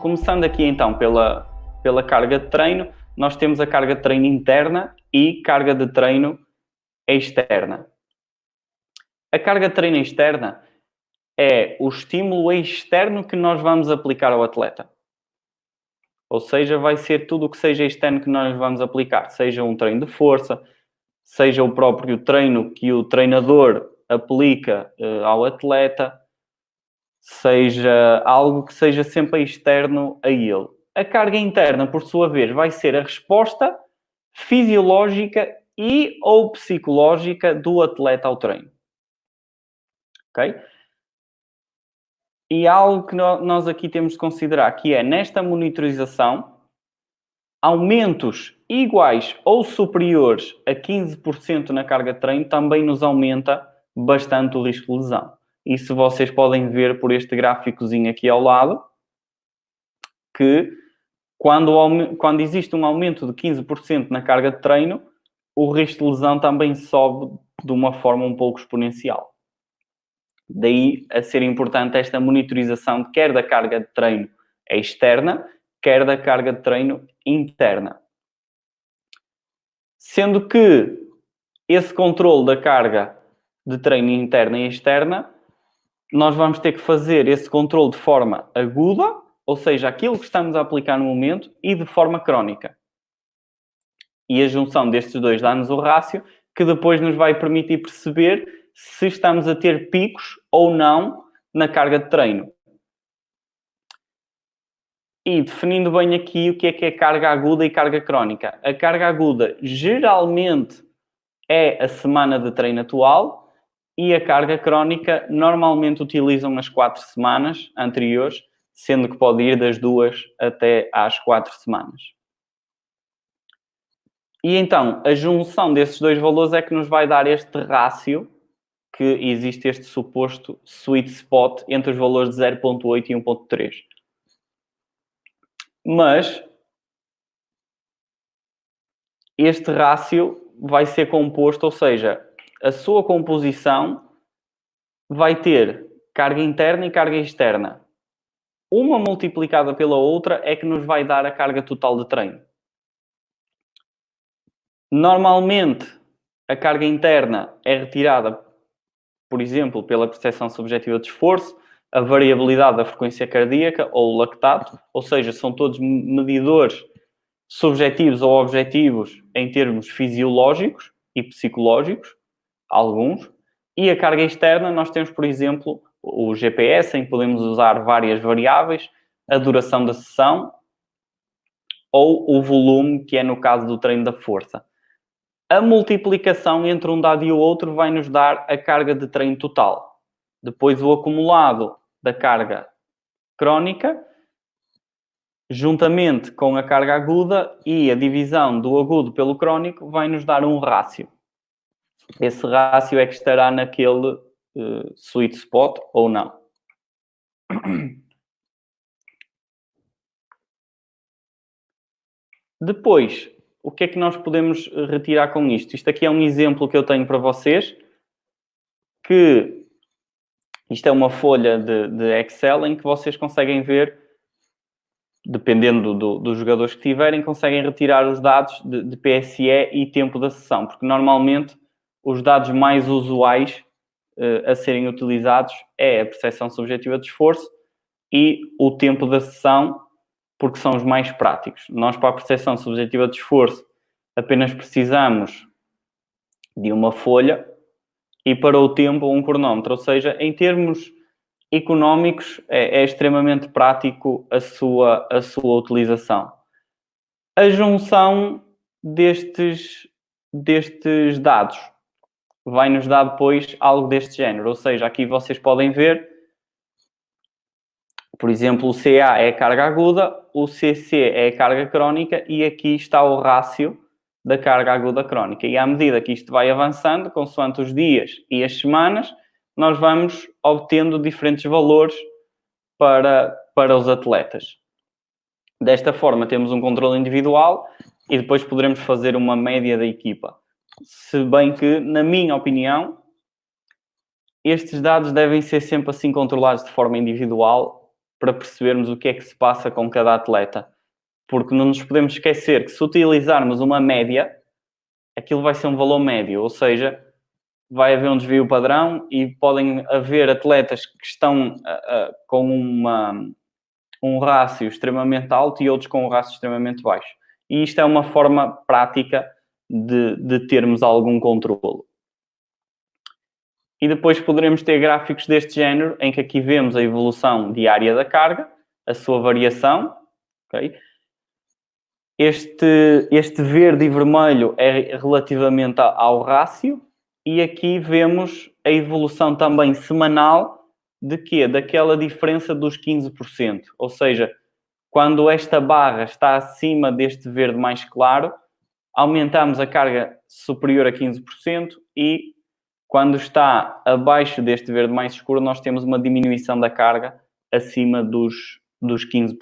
Começando aqui então pela carga de treino, nós temos a carga de treino interna e carga de treino externa. A carga de treino externa é o estímulo externo que nós vamos aplicar ao atleta. Ou seja, vai ser tudo o que seja externo que nós vamos aplicar, seja um treino de força, seja o próprio treino que o treinador aplica ao atleta, seja algo que seja sempre externo a ele. A carga interna, por sua vez, vai ser a resposta fisiológica e ou psicológica do atleta ao treino. Ok? E algo que nós aqui temos de considerar, que é, nesta monitorização, aumentos iguais ou superiores a 15% na carga de treino também nos aumenta bastante o risco de lesão. Isso vocês podem ver por este gráficozinho aqui ao lado, que quando existe um aumento de 15% na carga de treino, o risco de lesão também sobe de uma forma um pouco exponencial. Daí a ser importante esta monitorização quer da carga de treino externa, quer da carga de treino interna. Sendo que esse controle da carga de treino interna e externa, nós vamos ter que fazer esse controle de forma aguda, ou seja, aquilo que estamos a aplicar no momento, e de forma crónica. E a junção destes dois dá-nos o rácio, que depois nos vai permitir perceber se estamos a ter picos ou não na carga de treino. E definindo bem aqui o que é carga aguda e carga crónica. A carga aguda geralmente é a semana de treino atual e a carga crónica normalmente utilizam as 4 semanas anteriores, sendo que pode ir das 2 até às 4 semanas. E então, a junção desses dois valores é que nos vai dar este rácio, que existe este suposto sweet spot entre os valores de 0.8 e 1.3. Mas este rácio vai ser composto, ou seja, a sua composição vai ter carga interna e carga externa. Uma multiplicada pela outra é que nos vai dar a carga total de treino. Normalmente, a carga interna é retirada, por exemplo, pela percepção subjetiva de esforço, a variabilidade da frequência cardíaca ou o lactato, ou seja, são todos medidores subjetivos ou objetivos em termos fisiológicos e psicológicos, alguns. E a carga externa, nós temos, por exemplo, o GPS, em que podemos usar várias variáveis, a duração da sessão ou o volume, que é no caso do treino da força. A multiplicação entre um dado e o outro vai nos dar a carga de treino total. Depois, o acumulado da carga crónica, juntamente com a carga aguda e a divisão do agudo pelo crónico, vai nos dar um rácio. Esse rácio é que estará naquele sweet spot ou não. Depois, o que é que nós podemos retirar com isto? Isto aqui é um exemplo que eu tenho para vocês, que isto é uma folha de Excel em que vocês conseguem ver, dependendo dos jogadores que tiverem, conseguem retirar os dados de PSE e tempo da sessão, porque normalmente os dados mais usuais a serem utilizados é a percepção subjetiva de esforço e o tempo da sessão, porque são os mais práticos. Nós, para a percepção subjetiva de esforço, apenas precisamos de uma folha e para o tempo um cronómetro. Ou seja, em termos económicos, é extremamente prático a sua utilização. A junção destes dados vai nos dar depois algo deste género. Ou seja, aqui vocês podem ver, por exemplo, o CA é a carga aguda, o CC é a carga crónica e aqui está o rácio da carga aguda crónica. E à medida que isto vai avançando, consoante os dias e as semanas, nós vamos obtendo diferentes valores para os atletas. Desta forma, temos um controle individual e depois poderemos fazer uma média da equipa. Se bem que, na minha opinião, estes dados devem ser sempre assim controlados de forma individual para percebermos o que é que se passa com cada atleta. Porque não nos podemos esquecer que se utilizarmos uma média, aquilo vai ser um valor médio, ou seja, vai haver um desvio padrão e podem haver atletas que estão com um rácio extremamente alto e outros com um rácio extremamente baixo. E isto é uma forma prática de termos algum controle. E depois poderemos ter gráficos deste género, em que aqui vemos a evolução diária da carga, a sua variação. Okay? Este verde e vermelho é relativamente ao rácio. E aqui vemos a evolução também semanal de quê? Daquela diferença dos 15%. Ou seja, quando esta barra está acima deste verde mais claro, aumentamos a carga superior a 15% e quando está abaixo deste verde mais escuro, nós temos uma diminuição da carga acima dos 15%.